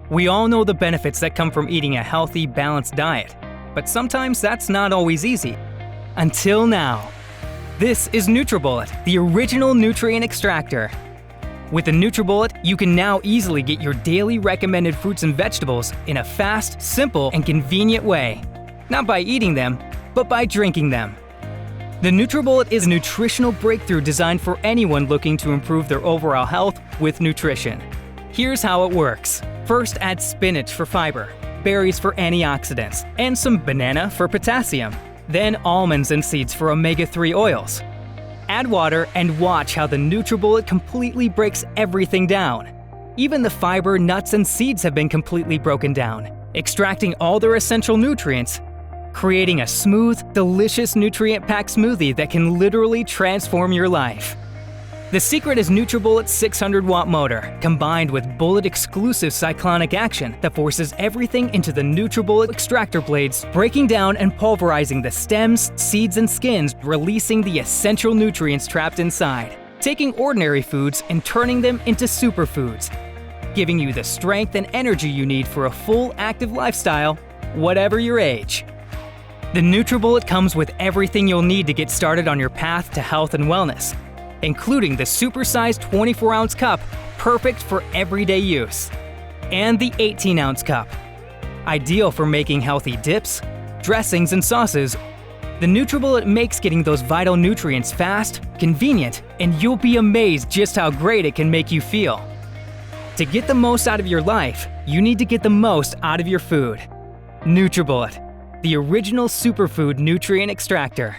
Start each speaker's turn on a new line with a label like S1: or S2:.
S1: We all know the benefits that come from eating a healthy, balanced diet, but sometimes that's not always easy. Until now. This is NutriBullet, the original nutrient extractor. With the NutriBullet, you can now easily get your daily recommended fruits and vegetables in a fast, simple, and convenient way. Not by eating them, but by drinking them. The NutriBullet is a nutritional breakthrough designed for anyone looking to improve their overall health with nutrition. Here's how it works. First, add spinach for fiber, berries for antioxidants, and some banana for potassium. Then almonds and seeds for omega-3 oils. Add water and watch how the NutriBullet completely breaks everything down. Even the fiber, nuts, and seeds have been completely broken down, extracting all their essential nutrients, creating a smooth, delicious nutrient-packed smoothie that can literally transform your life. The secret is NutriBullet's 600-watt motor, combined with bullet-exclusive cyclonic action that forces everything into the NutriBullet extractor blades, breaking down and pulverizing the stems, seeds, and skins, releasing the essential nutrients trapped inside, taking ordinary foods and turning them into superfoods, giving you the strength and energy you need for a full, active lifestyle, whatever your age. The NutriBullet comes with everything you'll need to get started on your path to health and wellness, including the supersized 24-ounce cup, perfect for everyday use, and the 18-ounce cup, ideal for making healthy dips, dressings, and sauces. The NutriBullet makes getting those vital nutrients fast, convenient, and you'll be amazed just how great it can make you feel. To get the most out of your life, you need to get the most out of your food. NutriBullet, the original superfood nutrient extractor.